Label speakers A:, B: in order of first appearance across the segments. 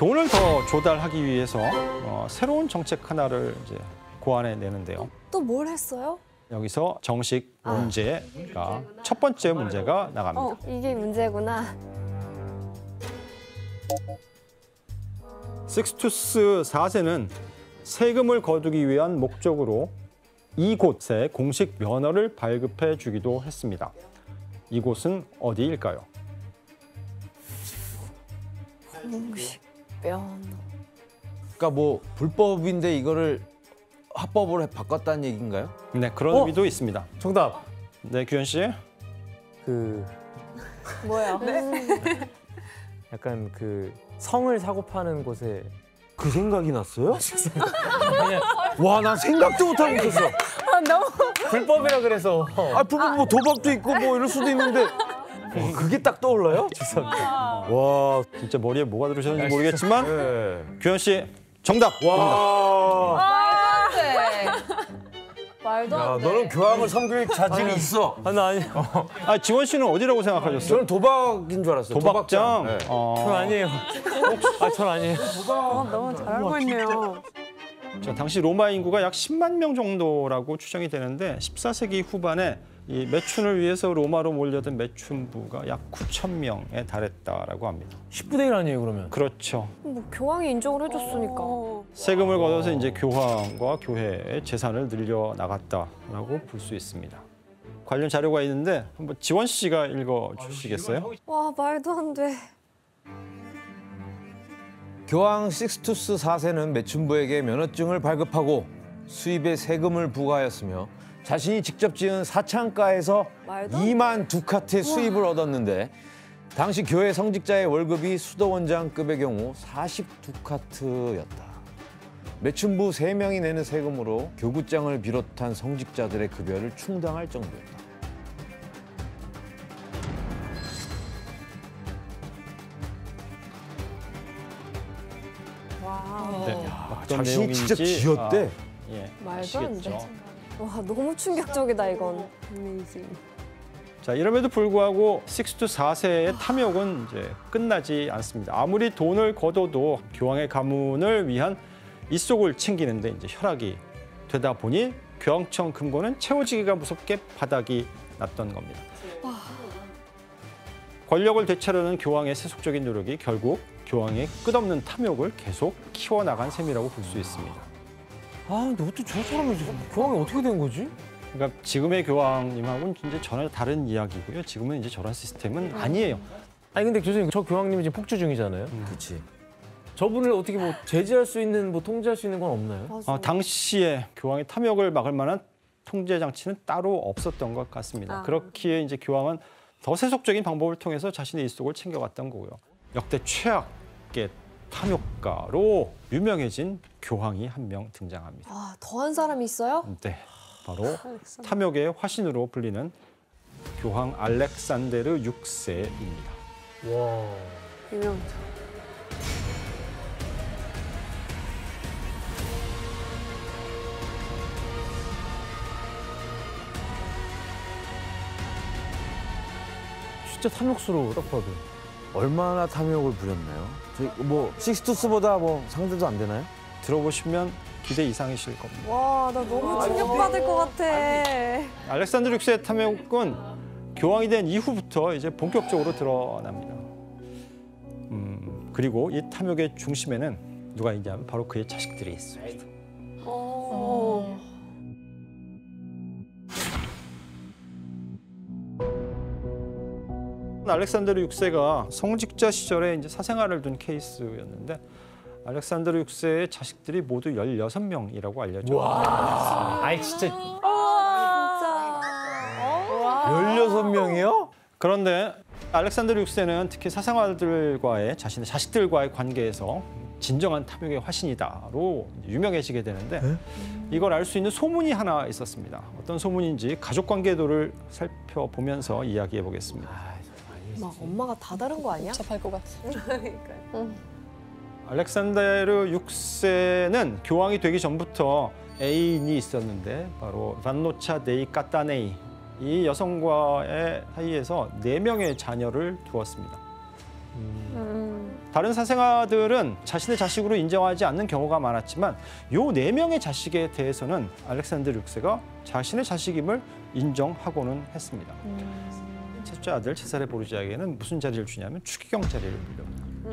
A: 돈을 더 조달하기 위해서 새로운 정책 하나를 이제 고안해 내는데요.
B: 또 뭘 했어요?
A: 여기서 정식 문제가 첫 번째 문제가 나갑니다.
B: 이게 문제구나.
A: 식스투스 4세는 세금을 거두기 위한 목적으로 이곳에 공식 면허를 발급해 주기도 했습니다. 이곳은 어디일까요?
B: 공식 면허.
C: 그러니까 뭐 불법인데 이거를 합법으로 바꿨다는 얘기인가요?
A: 네, 그런 의미도 있습니다.
D: 정답.
A: 네, 규현 씨.
B: 뭐야?
D: 약간 성을 사고 파는 곳에
C: 그 생각이 났어요? 와, 난 생각도 못하고 있었어.
B: 너무
D: 불법이라 그래서.
C: 불법 뭐 도박도 있고 뭐 이럴 수도 있는데 그게 딱 떠올라요? 와,
A: 진짜 머리에 뭐가 들으셨는지 모르겠지만
C: 네.
A: 규현 씨 정답.
C: 와.
B: 말도
C: 야,
B: 안 돼.
C: 너는 교황을 성교육 자질이 있어.
D: 나 아니.
A: 지원 씨는 어디라고 생각하셨어요?
C: 저는 도박인 줄 알았어요.
A: 도박장.
C: 네.
D: 전 아니에요. 전 아니에요.
B: 너무 잘 알고 있네요.
A: 자, 당시 로마 인구가 약 10만 명 정도라고 추정이 되는데 14세기 후반에 이 매춘을 위해서 로마로 몰려든 매춘부가 약 9천 명에 달했다라고 합니다.
D: 10분의 1 아니에요, 그러면?
A: 그렇죠.
B: 뭐 교황이 인정을 해줬으니까.
A: 세금을 걷어서 이제 교황과 교회의 재산을 늘려 나갔다라고 볼 수 있습니다. 관련 자료가 있는데 한번 지원 씨가 읽어 주시겠어요?
B: 와 말도 안 돼.
C: 교황 식스투스 4세는 매춘부에게 면허증을 발급하고 수입에 세금을 부과하였으며 자신이 직접 지은 사창가에서
B: 말도 안 돼.
C: 2만 두카트의 수입을 얻었는데 당시 교회 성직자의 월급이 수도원장급의 경우 40두카트였다. 매춘부 3명이 내는 세금으로 교구장을 비롯한 성직자들의 급여를 충당할 정도였다.
B: 와.
A: 네. 어떤
C: 자신이
A: 내용인지,
C: 진짜 지었대.
A: 예,
B: 말도 안 돼.
A: 아시겠죠?
B: 와 너무 충격적이다 이건.
A: 자, 이럼에도 불구하고 식스투 4세의 탐욕은 이제 끝나지 않습니다. 아무리 돈을 거둬도 교황의 가문을 위한 이속을 챙기는데 이제 혈압이 되다 보니 교황청 금고는 채워지기가 무섭게 바닥이 났던 겁니다. 권력을 되찾으려는 교황의 세속적인 노력이 결국 교황의 끝없는 탐욕을 계속 키워나간 셈이라고 볼 수 있습니다.
D: 근데 어떻게 저 사람이 교황이 어떻게 된 거지?
A: 그러니까 지금의 교황님하고는 이제 전혀 다른 이야기고요. 지금은 이제 저런 시스템은 아니에요.
D: 아니 근데 교수님 저 교황님이 지금 폭주 중이잖아요.
C: 그렇지.
D: 저분을 어떻게 뭐 제지할 수 있는 뭐 통제할 수 있는 건 없나요?
A: 당시에 교황의 탐욕을 막을 만한 통제 장치는 따로 없었던 것 같습니다. 그렇기에 이제 교황은 더 세속적인 방법을 통해서 자신의 일속을 챙겨갔던 거고요. 역대 최악의 탐욕가로 유명해진 교황이 한 명 등장합니다.
B: 더한 사람이 있어요?
A: 네, 바로 탐욕의 화신으로 불리는 교황 알렉산데르 6세입니다.
D: 와.
B: 유명하죠.
D: 진짜 탐욕스러워 딱 봐도.
C: 얼마나 탐욕을 부렸나요? 뭐 식스투스보다 뭐 상대도 안 되나요?
A: 들어보시면 기대 이상이실 겁니다.
B: 와 나 너무 충격받을 것 같아.
A: 알렉산드르 6세의 탐욕은 교황이 된 이후부터 이제 본격적으로 드러납니다. 그리고 이 탐욕의 중심에는 누가 있냐면 바로 그의 자식들이 있습니다. 알렉산드르 6세가 성직자 시절에 이제 사생활을 둔 케이스였는데 알렉산드르 6세의 자식들이 모두 16명이라고 알려져 있습니다.
D: 아이 진짜.
C: 16명이요?
A: 그런데 알렉산드르 6세는 특히 사생활들과의 자신의 자식들과의 관계에서 진정한 탐욕의 화신이다로 유명해지게 되는데 이걸 알 수 있는 소문이 하나 있었습니다. 어떤 소문인지 가족 관계도를 살펴보면서 이야기해 보겠습니다.
B: 막 엄마가 다 다른 거 아니야?
E: 복잡할 것 같아.
A: 알렉산데르 6세는 교황이 되기 전부터 애인이 있었는데 바로 반노차 데이 까타네이 이 여성과의 사이에서 4명의 자녀를 두었습니다. 다른 사생아들은 자신의 자식으로 인정하지 않는 경우가 많았지만 요 4명의 자식에 대해서는 알렉산더 6세가 자신의 자식임을 인정하고는 했습니다. 첫째 아들 제사레 보르지아에게는 무슨 자리를 주냐면 추기경 자리를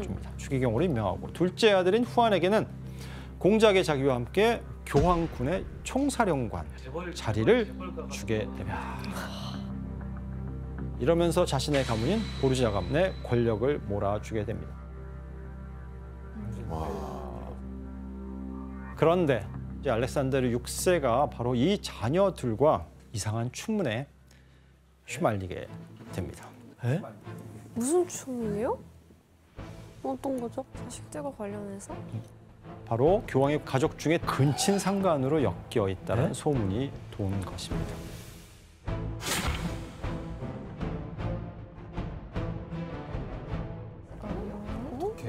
A: 줍니다. 추기경으로 임명하고 둘째 아들인 후안에게는 공작의 자기와 함께 교황군의 총사령관 자리를 주게 됩니다. 이러면서 자신의 가문인 보르지아 가문의 권력을 몰아주게 됩니다. 그런데 이제 알렉산더 6세가 바로 이 자녀들과 이상한 추문에 휘말리게 됩니다.
B: 무슨 춤이에요? 어떤 거죠? 자식들과 관련해서?
A: 바로 교황의 가족 중에 근친 상간으로 엮여 있다는 소문이 돈 것입니다.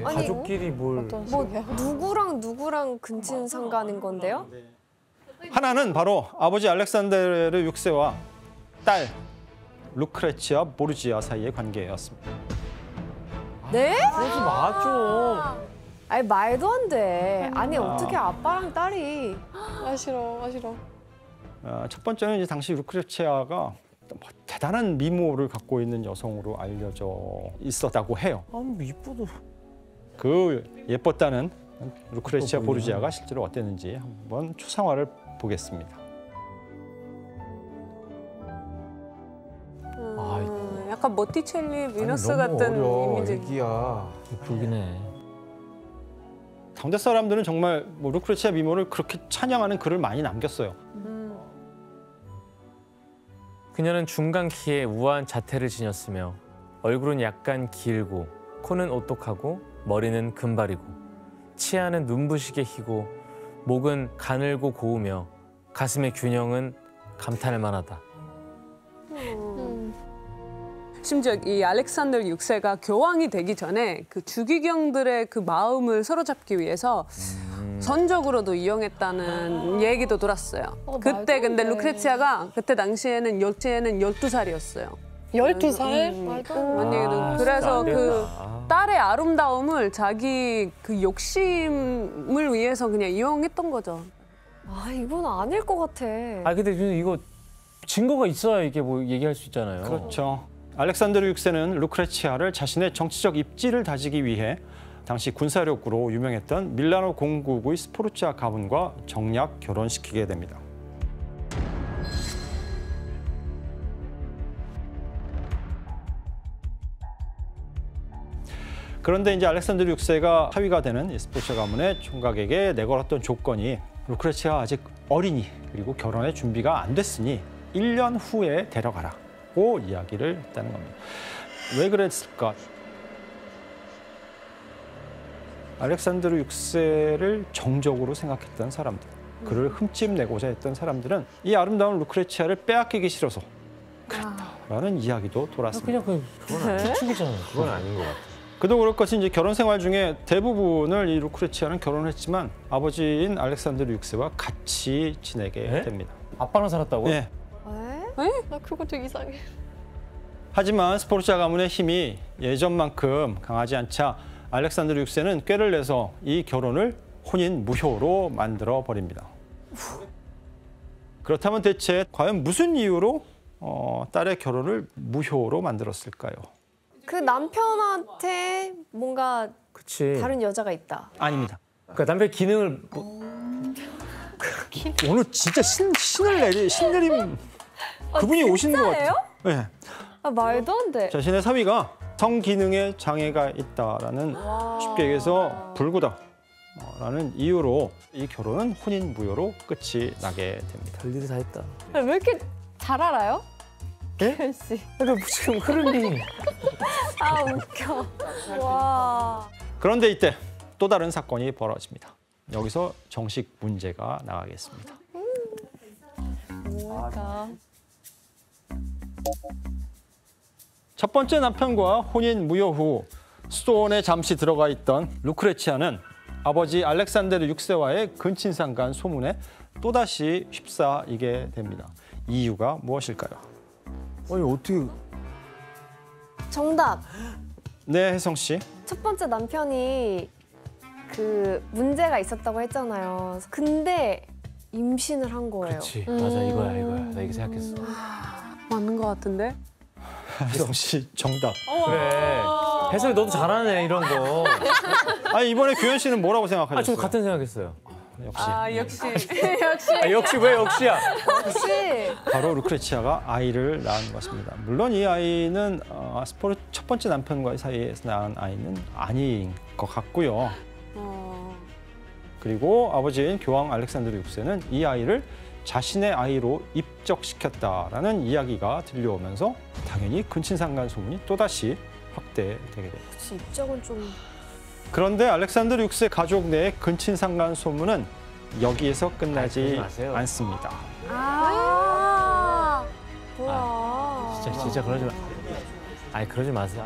B: 아니,
D: 가족끼리 뭘?
B: 뭐 누구랑 근친 상간인 건데요?
A: 하나는 바로 아버지 알렉산더 6세와 딸 루크레치아 보르지아 사이의 관계였습니다.
B: 네?
D: 그러지 마 좀.
B: 아니 말도 안 돼. 아니 어떻게 아빠랑 딸이?
E: 싫어.
A: 첫 번째는 이제 당시 루크레치아가 대단한 미모를 갖고 있는 여성으로 알려져 있었다고 해요.
D: 아뭐 이쁘도.
A: 그 예뻤다는 루크레치아 보르지아가 실제로 어땠는지 한번 초상화를 보겠습니다.
E: 약간 모티첼리 비너스
C: 너무
E: 같은
C: 어려,
E: 이미지.
C: 애기야.
D: 이쁘긴 해.
A: 당대 사람들은 정말 뭐 루크레치아 미모를 그렇게 찬양하는 글을 많이 남겼어요.
D: 그녀는 중간 키에 우아한 자태를 지녔으며 얼굴은 약간 길고 코는 오똑하고 머리는 금발이고 치아는 눈부시게 희고 목은 가늘고 고우며 가슴의 균형은 감탄할 만하다.
E: 심지어 이 알렉산더 6세가 교황이 되기 전에 그 주기경들의 그 마음을 사로잡기 위해서 선적으로도 이용했다는 얘기도 들었어요. 그때
B: 말도 안
E: 근데
B: 돼.
E: 루크레치아가 그때 당시에는 12살이었어요.
B: 12살?
E: 말도
B: 안 돼.
E: 그래서
D: 안
E: 그
D: 된다.
E: 딸의 아름다움을 자기 그 욕심을 위해서 그냥 이용했던 거죠.
B: 아 이건 아닐 것 같아.
D: 아 근데 이거 증거가 있어야 이게 뭐 얘기할 수 있잖아요.
A: 그렇죠. 알렉산더 6세는 루크레치아를 자신의 정치적 입지를 다지기 위해 당시 군사력으로 유명했던 밀라노 공국의 스포르치아 가문과 정략 결혼시키게 됩니다. 그런데 이제 알렉산더 6세가 하위가 되는 이 스포르치아 가문의 총각에게 내걸었던 조건이 루크레치아가 아직 어리니 그리고 결혼의 준비가 안 됐으니 1년 후에 데려가라고 이야기를 했다는 겁니다. 왜 그랬을까? 알렉산더 6세를 정적으로 생각했던 사람들, 그를 흠집내고자 했던 사람들은 이 아름다운 루크레치아를 빼앗기기 싫어서 그랬다라는 이야기도 돌았습니다.
D: 그냥 그건 추측이잖아요.
C: 그건 아닌 것 같아.
A: 그도 그럴 것이 이제 결혼 생활 중에 대부분을 이 루크레치아는 결혼했지만 아버지인 알렉산더 6세와 같이 지내게
D: 네?
A: 됩니다.
D: 아빠랑 살았다고?
A: 예.
B: 나 그거 되게 이상해.
A: 하지만 스포르치아 가문의 힘이 예전만큼 강하지 않자 알렉산더 6세는 꾀를 내서 이 결혼을 혼인 무효로 만들어 버립니다. 그렇다면 대체 과연 무슨 이유로 딸의 결혼을 무효로 만들었을까요?
B: 그 남편한테 뭔가
D: 그치.
B: 다른 여자가 있다.
A: 아닙니다.
D: 그러니까 남편 기능을
A: 오늘 진짜 신내림 그분이 오신 것 같아요. 네.
B: 아 말도 안 돼.
A: 자신의 사위가 성기능에 장애가 있다라는 쉽게 얘기해서 불구다라는 이유로 이 결혼은 혼인 무효로 끝이 나게 됩니다.
D: 별일이 다 했다.
B: 왜 이렇게 잘 알아요?
D: 예?
B: 현 씨.
D: 그러니까 지금 흐름이.
B: 아 웃겨. 와.
A: 그런데 이때 또 다른 사건이 벌어집니다. 여기서 정식 문제가 나가겠습니다.
B: 뭘까?
A: 첫 번째 남편과 혼인 무효 후 수도원에 잠시 들어가 있던 루크레치아는 아버지 알렉산더 6세와의 근친상간 소문에 또다시 휩싸이게 됩니다. 이유가 무엇일까요?
C: 아니 어떻게
B: 정답.
A: 네, 혜성 씨.
B: 첫 번째 남편이 그 문제가 있었다고 했잖아요. 근데 임신을 한 거예요.
D: 그렇지. 맞아, 이거야. 나 이게 생각했어.
E: 맞는 것 같은데?
A: 혜성 씨 정답.
D: 그래. 해석이 너도 잘하네, 이런 거.
A: 아니 이번에 규현 씨는 뭐라고 생각하셨어요?
D: 아, 저 같은 생각했어요.
A: 역시
E: 역시.
D: 아, 역시 왜 역시야?
B: 혹시
A: 바로 루크레치아가 아이를 낳은 것입니다. 물론 이 아이는 아스포르 첫 번째 남편과의 사이에서 낳은 아이는 아닌 것 같고요. 그리고 아버지인 교황 알렉산드르 6세는 이 아이를 자신의 아이로 입적시켰다라는 이야기가 들려오면서 당연히 근친상간 소문이 또다시 확대되게 됩니다.
B: 혹시 입적은 좀
A: 그런데 알렉산드르 6세 가족 내의 근친상간 소문은 여기에서 끝나지
D: 그러지 마세요.
A: 않습니다.
B: 뭐야?
D: 진짜 그러지 마. 아니, 그러지 마세요.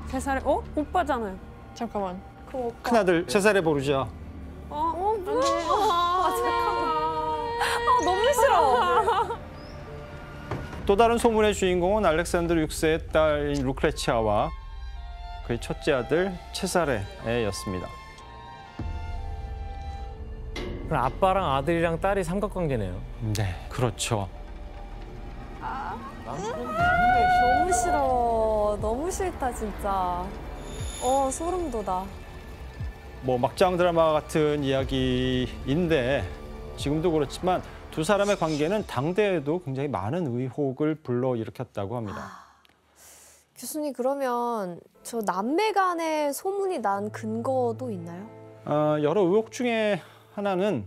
E: 세 살에 오빠잖아요.
F: 잠깐만.
A: 큰아들 세사레 보르지아.
B: 너무 싫어.
A: 또 다른 소문의 주인공은 알렉산드르 6세의 딸인 루크레치아와 그의 첫째 아들 체사레였습니다.
D: 그럼 아빠랑 아들이랑 딸이 삼각관계네요.
A: 네, 그렇죠.
B: 너무 싫어. 너무 싫다 진짜. 소름 돋아.
A: 뭐 막장 드라마 같은 이야기인데 지금도 그렇지만 두 사람의 관계는 당대에도 굉장히 많은 의혹을 불러일으켰다고 합니다.
B: 교수님 그러면 저 남매 간의 소문이 난 근거도 있나요?
A: 여러 의혹 중에 하나는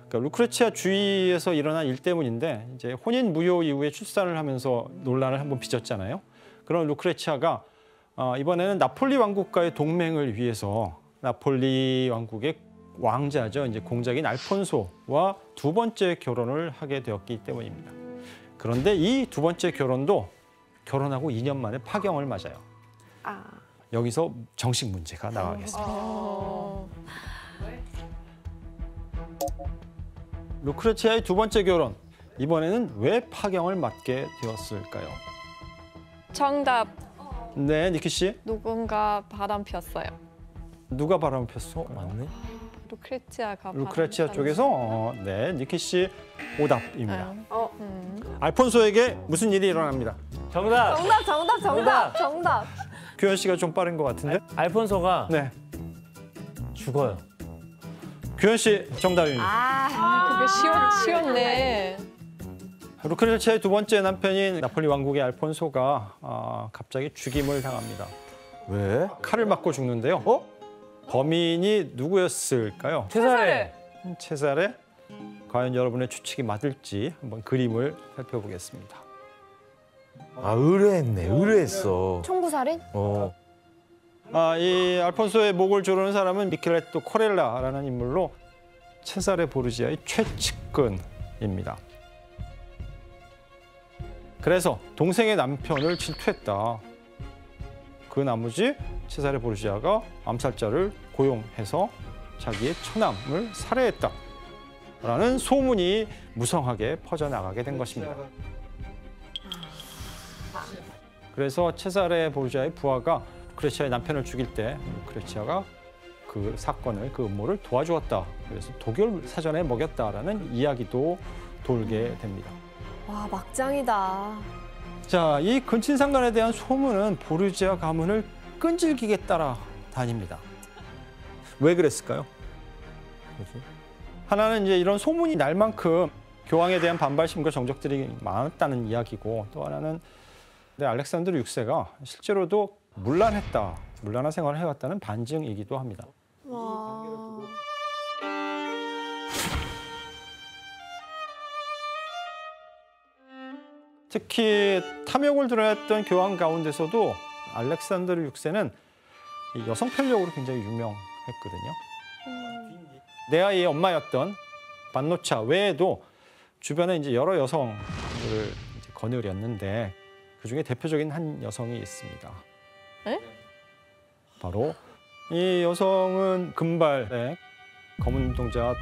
A: 그러니까 루크레치아 주위에서 일어난 일 때문인데 이제 혼인 무효 이후에 출산을 하면서 논란을 한번 빚었잖아요. 그런 루크레치아가 이번에는 나폴리 왕국과의 동맹을 위해서 나폴리 왕국의 왕자죠. 이제 공작인 알폰소와 두 번째 결혼을 하게 되었기 때문입니다. 그런데 이 두 번째 결혼도 결혼하고 2년 만에 파경을 맞아요. 여기서 정식 문제가 나가겠습니다. 루크레치아의 두 번째 결혼, 이번에는 왜 파경을 맞게 되었을까요?
F: 정답.
A: 네, 니키 씨.
F: 누군가 바람 폈어요.
A: 누가 바람을 폈어?
D: 맞네.
F: 루크레치아가
A: 루크레치아
F: 바람
A: 쪽에서 네, 니키 씨 오답입니다.
F: 폈어요.
A: 알폰소에게 무슨 일이 일어납니다.
D: 정답!
B: 정답.
A: 규현 씨가 좀 빠른 것 같은데?
D: 알폰소가
A: 네,
D: 죽어요.
A: 규현 씨 정답입니다.
F: 그게 쉬웠네.
A: 루크레치아의 두 번째 남편인 나폴리 왕국의 알폰소가 갑자기 죽임을 당합니다.
C: 왜?
A: 칼을 맞고 죽는데요. 범인이 누구였을까요?
D: 최사래.
A: 체사레? 과연 여러분의 추측이 맞을지 한번 그림을 살펴보겠습니다.
C: 의뢰했어.
B: 청부살인?
A: 이 알폰소의 목을 조르는 사람은 미켈레토 코렐라라는 인물로 체사레 보르지아의 최측근입니다. 그래서 동생의 남편을 질투했다. 그 나머지 체사레 보르지아가 암살자를 고용해서 자기의 처남을 살해했다라는 소문이 무성하게 퍼져나가게 된 것입니다. 그래서 체사레 보르지아의 부하가 루크레치아의 남편을 죽일 때 루크레치아가 그 사건을, 그 음모를 도와주었다. 그래서 독을 사전에 먹였다라는 이야기도 돌게 됩니다.
B: 와 막장이다.
A: 자, 이 근친상간에 대한 소문은 보르지아 가문을 끈질기게 따라다닙니다. 왜 그랬을까요? 하나는 이제 이런 소문이 날 만큼 교황에 대한 반발심과 정적들이 많았다는 이야기고, 또 하나는 알렉산드르 6세가 실제로도 문란한 생활을 해왔다는 반증이기도 합니다. 특히 탐욕을 드러냈던 교황 가운데서도 알렉산드르 6세는 여성 편력으로 굉장히 유명했거든요. 내 아이의 엄마였던 반노차 외에도 주변에 이제 여러 여성을 이제 거느렸는데 그 중에 대표적인 한 여성이 있습니다.
F: 에?
A: 바로 이 여성은 금발에 검은 눈동자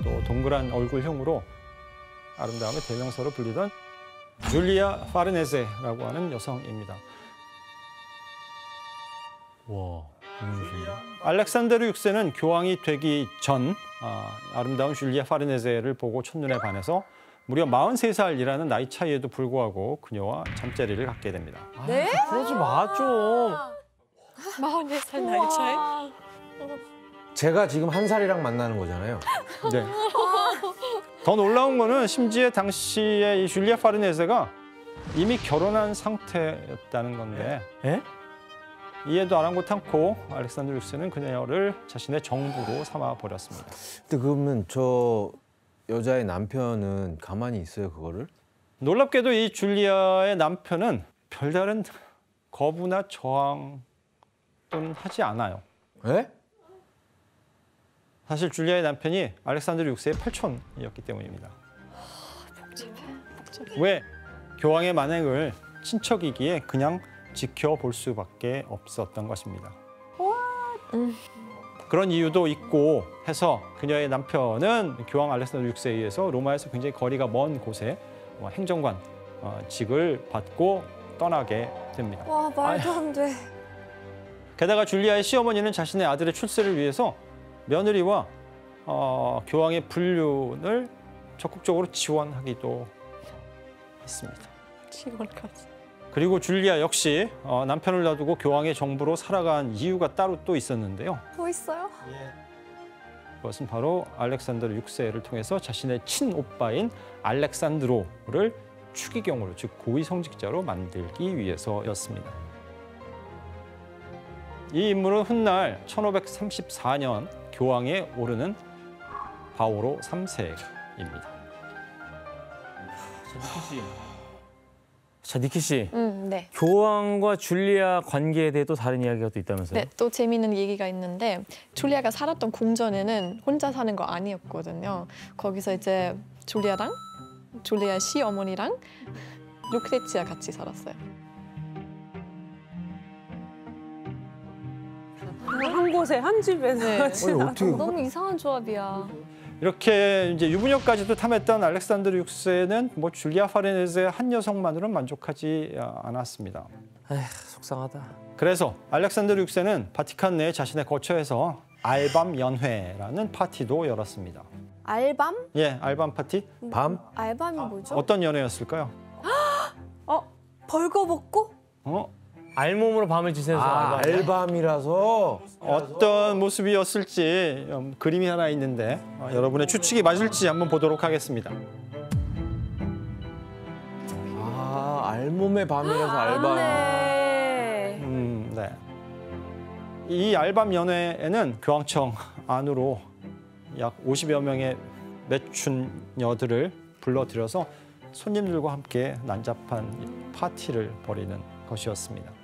A: 또 동그란 얼굴형으로 아름다움의 대명사로 불리던 줄리아 파르네제라고 하는 여성입니다.
D: 와,
A: 알렉산드르 6세는 교황이 되기 전 아름다운 줄리아 파르네제를 보고 첫눈에 반해서 무려 43살이라는 나이 차이에도 불구하고 그녀와 잠자리를 갖게 됩니다.
B: 네?
D: 그러지 마 좀.
F: 44살 나이 차이?
C: 제가 지금 한 살이랑 만나는 거잖아요.
A: 네. 더 놀라운 거는 심지어 당시에 이 줄리아 파르네제가 이미 결혼한 상태였다는 건데
D: 에?
A: 이에도 아랑곳않고 알렉산드르 6세는 그녀를 자신의 정부로 삼아 버렸습니다.
C: 근데 그러면 저 여자의 남편은 가만히 있어요, 그거를?
A: 놀랍게도 이 줄리아의 남편은 별다른 거부나 저항 또는 하지 않아요.
C: 에?
A: 사실 줄리아의 남편이 알렉산드르 6세의 팔촌이었기 때문입니다. 왜? 교황의 만행을 친척이기에 그냥 지켜볼 수밖에 없었던 것입니다. 그런 이유도 있고 해서 그녀의 남편은 교황 알렉산드르 6세에 의해서 로마에서 굉장히 거리가 먼 곳에 행정관 직을 받고 떠나게 됩니다.
B: 와, 말도 안 돼.
A: 게다가 줄리아의 시어머니는 자신의 아들의 출세를 위해서 며느리와 교황의 불륜을 적극적으로 지원하기도 했습니다.
F: 지원까지.
A: 그리고 줄리아 역시 남편을 놔두고 교황의 정부로 살아간 이유가 따로 또 있었는데요.
B: 또 있어요?
A: 그것은 바로 알렉산드르 6세를 통해서 자신의 친오빠인 알렉산드로를 추기경으로, 즉 고위 성직자로 만들기 위해서였습니다. 이 인물은 훗날 1534년 교황에 오르는 바오로 3세입니다.
D: 자, 니키 씨.
B: 네.
D: 교황과 줄리아 관계에 대해 또 다른 이야기가 또 있다면서요?
F: 네, 또 재미있는 얘기가 있는데 줄리아가 살았던 궁전에는 혼자 사는 거 아니었거든요. 거기서 이제 줄리아 시어머니랑 루크레치아 같이 살았어요.
E: 한 곳에 한 집에서
F: 네.
C: 어떻게
B: 너무 이상한 조합이야.
A: 이렇게 이제 유부녀까지도 탐했던 알렉산드르 6세는 뭐 줄리아 파르네제 한 여성만으로는 만족하지 않았습니다.
D: 에휴, 속상하다.
A: 그래서 알렉산드르 6세는 바티칸 내 자신의 거처에서 알밤 연회라는 파티도 열었습니다.
B: 알밤?
A: 예, 알밤 파티.
C: 밤?
B: 알밤이 뭐죠?
A: 어떤 연회였을까요?
B: 벌거벗고?
D: 알몸으로 밤을 지새서
C: 알밤이라서
A: 어떤 모습이었을지 그림이 하나 있는데 여러분의 추측이 맞을지 한번 보도록 하겠습니다.
C: 알몸의 밤이라서 알밤.
B: 네.
A: 네. 이 알밤 연회에는 교황청 안으로 약 50여 명의 매춘녀들을 불러들여서 손님들과 함께 난잡한 파티를 벌이는 것이었습니다.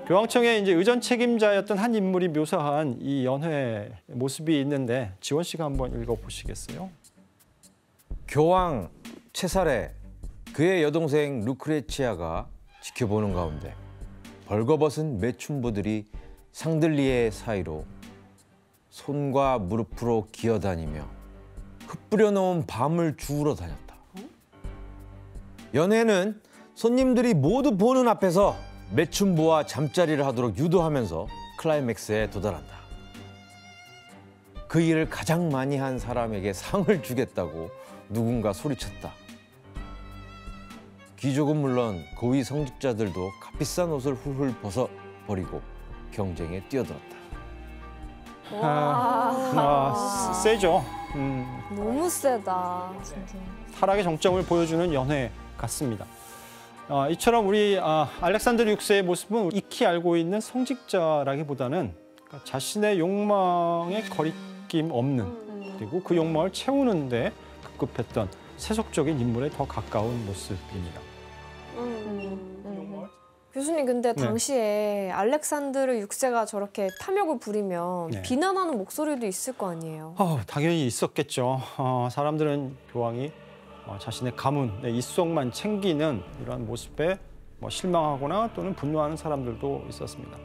A: 교황청의 이제 의전 책임자였던 한 인물이 묘사한 이 연회 모습이 있는데 지원 씨가 한번 읽어보시겠어요?
C: 교황 체사레 그의 여동생 루크레치아가 지켜보는 가운데 벌거벗은 매춘부들이 샹들리에 사이로 손과 무릎으로 기어다니며 흩뿌려 놓은 밤을 주우러 다녔다. 연회는 손님들이 모두 보는 앞에서 매춘부와 잠자리를 하도록 유도하면서 클라이맥스에 도달한다. 그 일을 가장 많이 한 사람에게 상을 주겠다고 누군가 소리쳤다. 귀족은 물론 고위 성직자들도 값비싼 옷을 훌훌 벗어버리고 경쟁에 뛰어들었다.
A: 세죠.
B: 너무 세다.
A: 타락의 정점을 보여주는 연회 같습니다. 이처럼 우리 알렉산드르 6세의 모습은 익히 알고 있는 성직자라기보다는 자신의 욕망에 거리낌 없는 그리고 그 욕망을 채우는데 급급했던 세속적인 인물에 더 가까운 모습입니다.
B: 교수님, 근데
A: 네.
B: 당시에 알렉산드르 6세가 저렇게 탐욕을 부리면
A: 네.
B: 비난하는 목소리도 있을 거 아니에요.
A: 당연히 있었겠죠. 사람들은 교황이 자신의 가문의 이속만 챙기는 이런 모습에 실망하거나 또는 분노하는 사람들도 있었습니다.